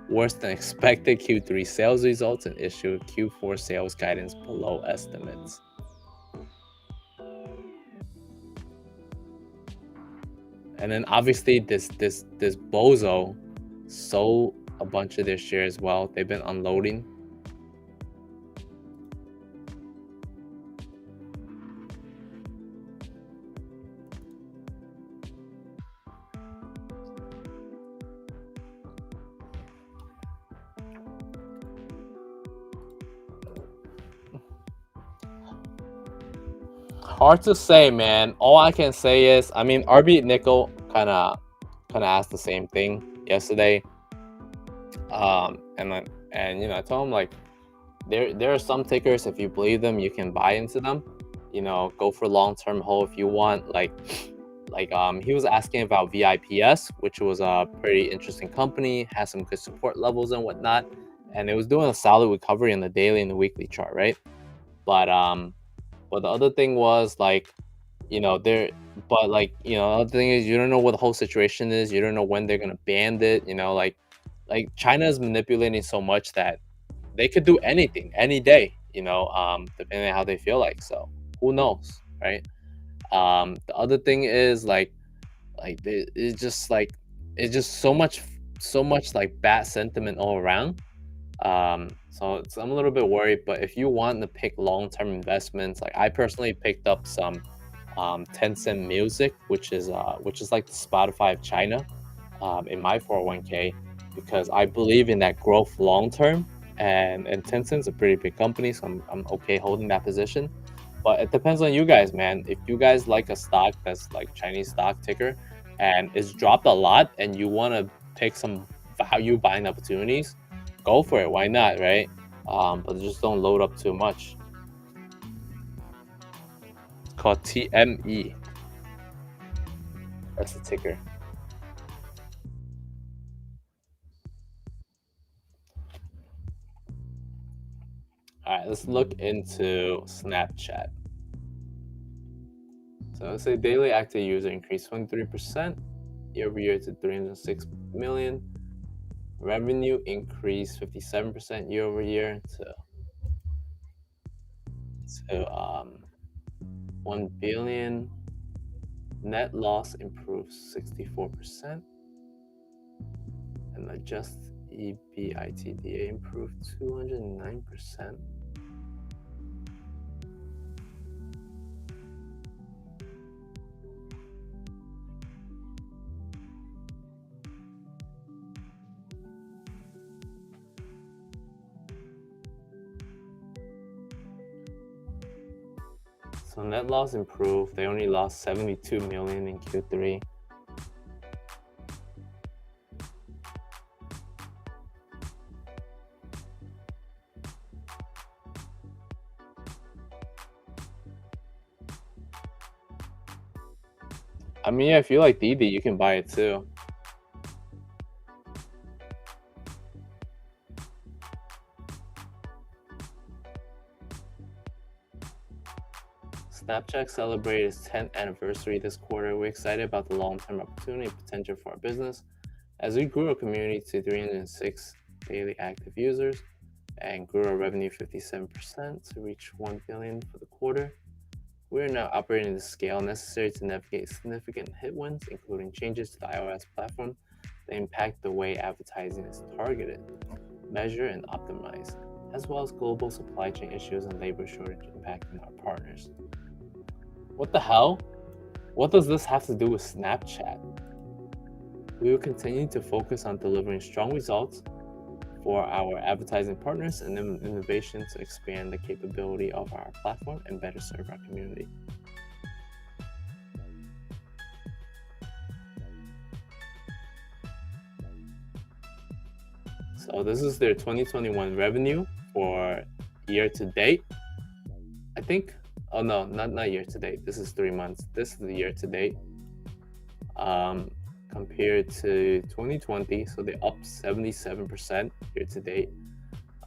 Worse than expected Q3 sales results and issue Q4 sales guidance below estimates. And then obviously this bozo sold a bunch of their shares. Well, they've been unloading. Hard to say, man. All I can say is, I mean, RB Nickel kind of asked the same thing yesterday. And you know, I told him like, there are some tickers, if you believe them, you can buy into them. You know, go for long-term hold if you want. Like he was asking about VIPS, which was a pretty interesting company, has some good support levels and whatnot, and it was doing a solid recovery in the daily and the weekly chart, right? But the other thing was like, you know, the other thing is you don't know what the whole situation is. You don't know when they're gonna ban it. You know, like China is manipulating so much that they could do anything any day. You know, depending on how they feel like. So who knows, right? The other thing is it's just so much like bad sentiment all around. So I'm a little bit worried, but if you want to pick long-term investments, like I personally picked up some Tencent Music, which is like the Spotify of China, in my 401k, because I believe in that growth long term, and Tencent's a pretty big company, so I'm okay holding that position. But it depends on you guys, man. If you guys like a stock that's like Chinese stock ticker and it's dropped a lot and you want to pick some value buying opportunities, go for it. Why not, right? But just don't load up too much. It's called TME. That's the ticker. All right, let's look into Snapchat. So let's say daily active user increased 23% year over year to 306 million. Revenue increased 57% year over year to 1 billion. Net loss improved 64%, and adjusted EBITDA improved 209%. So net loss improved. They only lost 72 million in Q3. I mean, yeah, if you like DD, you can buy it too. Snapchat celebrated its 10th anniversary this quarter. We're excited about the long-term opportunity and potential for our business as we grew our community to 306 daily active users. and grew our revenue 57% to reach $1 billion for the quarter. We are now operating the scale necessary to navigate significant headwinds, including changes to the iOS platform that impact the way advertising is targeted, measured, and optimized, as well as global supply chain issues and labor shortage impacting our partners. What the hell? What does this have to do with Snapchat? We will continue to focus on delivering strong results for our advertising partners and innovation to expand the capability of our platform and better serve our community. So this is their 2021 revenue for year to date. I think, oh no, not year to date. This is 3 months. This is the year to date. Compared to 2020, so they're up 77% year to date.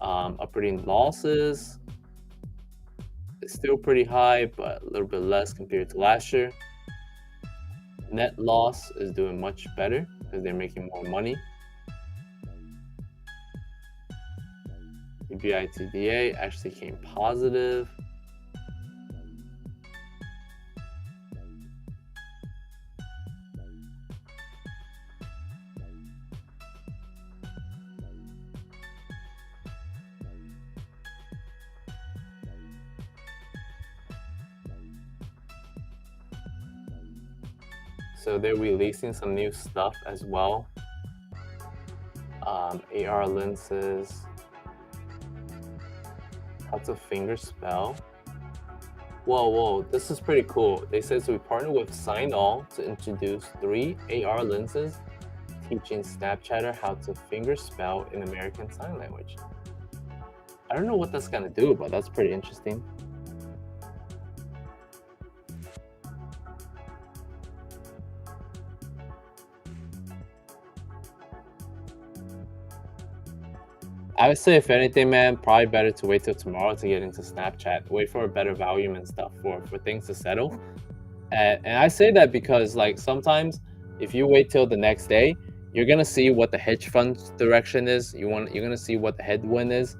Operating losses is still pretty high, but a little bit less compared to last year. Net loss is doing much better because they're making more money. EBITDA actually came positive. So they're releasing some new stuff as well. AR lenses, how to finger spell. Whoa, this is pretty cool. They said, so we partnered with SignAll to introduce 3 AR lenses teaching Snapchatter how to finger spell in American Sign Language. I don't know what that's gonna do, but that's pretty interesting. I would say, if anything, man, probably better to wait till tomorrow to get into Snapchat. Wait for a better volume and stuff for things to settle. And I say that because, like, sometimes if you wait till the next day, you're gonna see what the hedge fund's direction is. You're gonna see what the headwind is,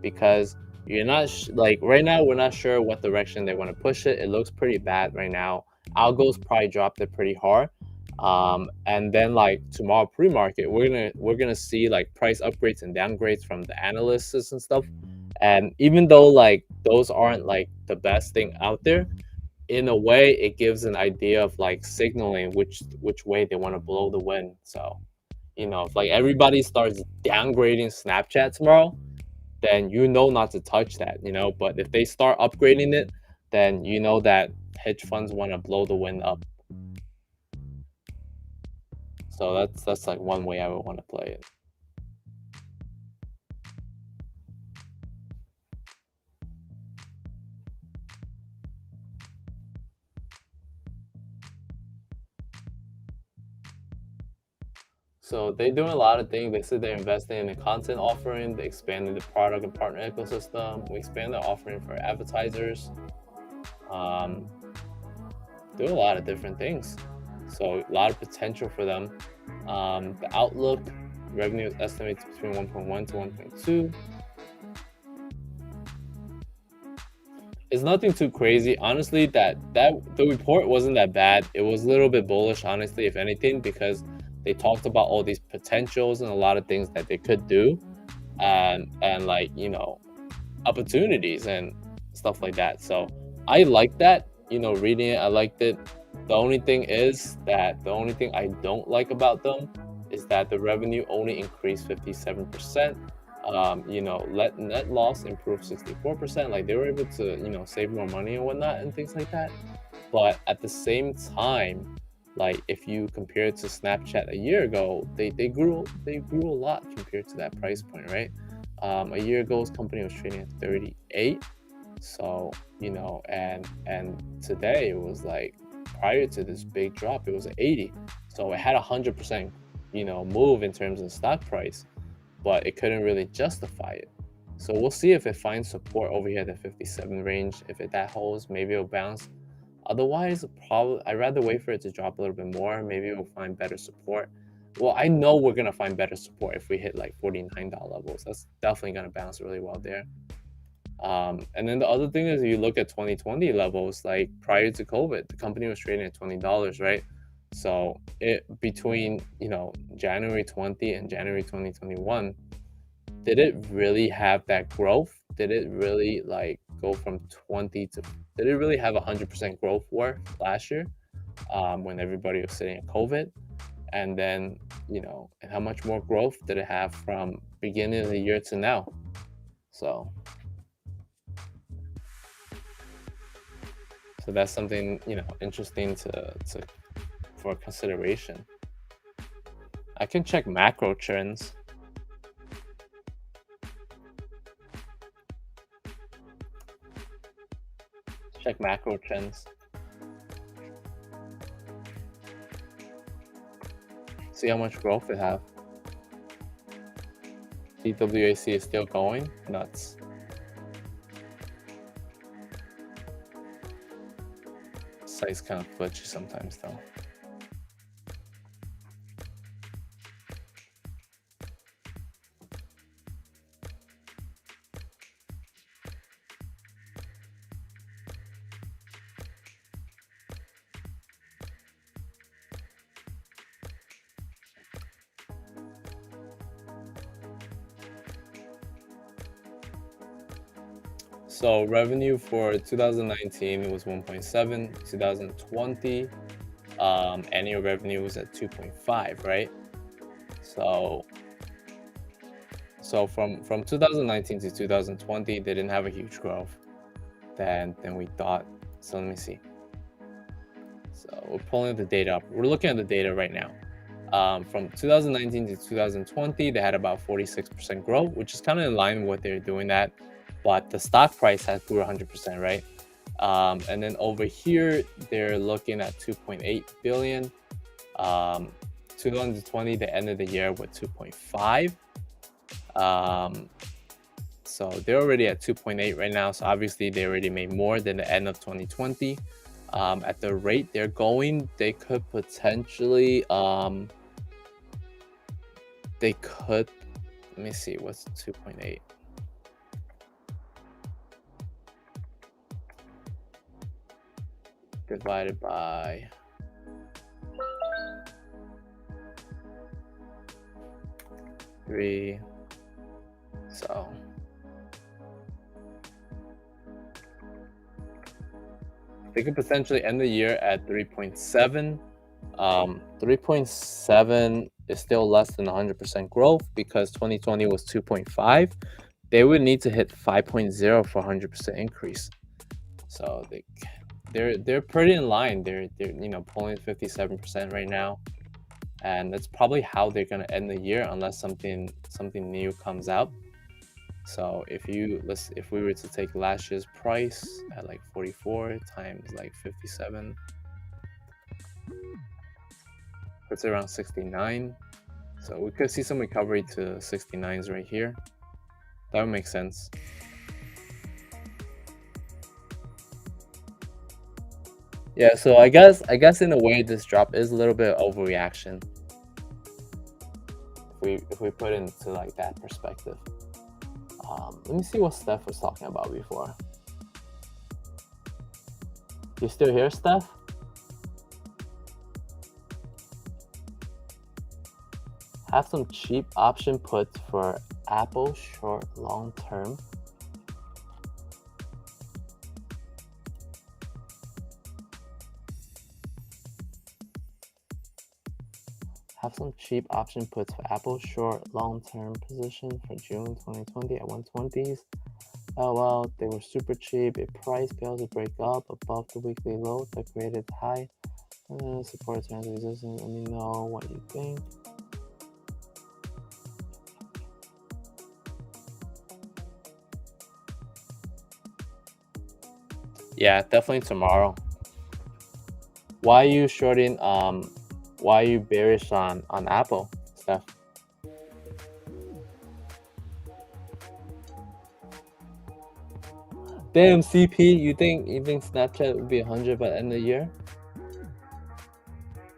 because you're not like right now we're not sure what direction they want to push it. It looks pretty bad right now. Algo's probably dropped it pretty hard. And then, like, tomorrow pre-market, we're gonna see like price upgrades and downgrades from the analysts and stuff. And even though like those aren't like the best thing out there, in a way it gives an idea of like signaling which way they want to blow the wind. So, if like everybody starts downgrading Snapchat tomorrow, then not to touch that, but if they start upgrading it, then that hedge funds want to blow the wind up. So that's like one way I would want to play it. So they're doing a lot of things. They said they're investing in the content offering, they expanded the product and partner ecosystem, we expanded the offering for advertisers, doing a lot of different things. So a lot of potential for them. The outlook, revenue is estimated between 1.1 to 1.2. It's nothing too crazy. Honestly, that the report wasn't that bad. It was a little bit bullish, honestly, if anything, because they talked about all these potentials and a lot of things that they could do, and like, opportunities and stuff like that. So I like that, reading it, I liked it. The only thing I don't like about them is that the revenue only increased 57%. Net loss improved 64%. Like, they were able to, save more money and whatnot and things like that. But at the same time, like, if you compare it to Snapchat a year ago, they grew a lot compared to that price point, right? A year ago, this company was trading at 38. So, and today it was like, prior to this big drop, it was at 80. So it had 100%, move in terms of stock price, but it couldn't really justify it. So we'll see if it finds support over here at the 57 range. If that holds, maybe it'll bounce. Otherwise, probably I'd rather wait for it to drop a little bit more. Maybe we'll find better support. Well, I know we're gonna find better support if we hit like $49 levels. That's definitely gonna bounce really well there. And then the other thing is, you look at 2020 levels, like prior to COVID, the company was trading at $20, right? So it between January 20 and January 2021, did it really have that growth? Did it really like go from 20 to? Did it really have 100% growth worth last year, when everybody was sitting at COVID? And then and how much more growth did it have from beginning of the year to now? So that's something interesting to for consideration. I can check macro trends. Check macro trends. See how much growth it have. TWAC is still going nuts. Site's kind of glitchy sometimes though. So revenue for 2019 was 1.7. 2020 annual revenue was at 2.5, right? So from 2019 to 2020, they didn't have a huge growth than we thought. So let me see. So we're pulling the data up. We're looking at the data right now. From 2019 to 2020, they had about 46% growth, which is kind of in line with what they're doing at. But the stock price has grew 100%, right? And then over here, they're looking at 2.8 billion. 2020, they ended the year with 2.5. So they're already at 2.8 right now. So obviously, they already made more than the end of 2020. At the rate they're going, they could potentially, let me see, what's 2.8? Divided by 3. So they could potentially end the year at 3.7. 3.7 is still less than 100% growth because 2020 was 2.5. They would need to hit 5.0 for 100% increase. So they're pretty in line. They're pulling 57% right now, and that's probably how they're gonna end the year unless something new comes out. So if we were to take last year's price at like 44 times like 57, puts it around 69. So we could see some recovery to 69s right here. That would make sense. Yeah, so I guess in a way this drop is a little bit of overreaction. If we put it into like that perspective. Let me see what Steph was talking about before. You still here, Steph? Have some cheap option puts for Apple short long term. Have some cheap option puts for Apple short long-term position for June 2020 at 120s. Oh well, they were super cheap. A price fails to break up above the weekly low that created high support turns resistance. Let me know what you think. Yeah, definitely tomorrow. Why are you shorting? Why are you bearish on Apple, Steph? Damn, CP, you think Snapchat would be 100 by the end of the year?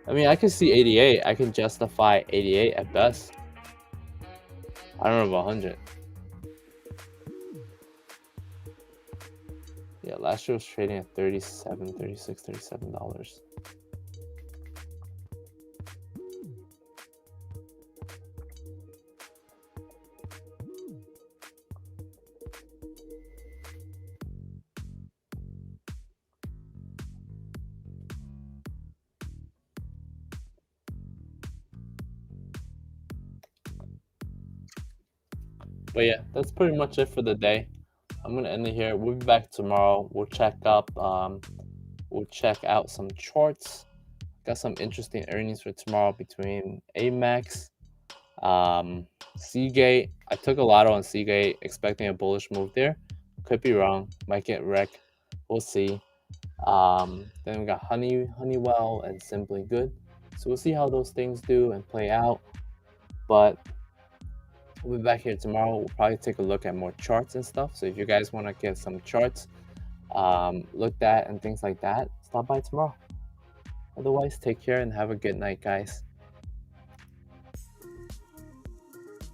I mean, I can see 88. I can justify 88 at best. I don't know about 100. Yeah, last year was trading at $37, $36, $37. But yeah, that's pretty much it for the day. I'm gonna end it here. We'll be back tomorrow. We'll check out some charts. Got some interesting earnings for tomorrow between Amex, Seagate. I took a lot on Seagate, expecting a bullish move there. Could be wrong. Might get wrecked. We'll see. Then we got Honeywell and Simply Good. So we'll see how those things do and play out. But we'll be back here tomorrow. We'll probably take a look at more charts and stuff. So if you guys want to get some charts looked at and things like that, stop by tomorrow. Otherwise, take care and have a good night, guys.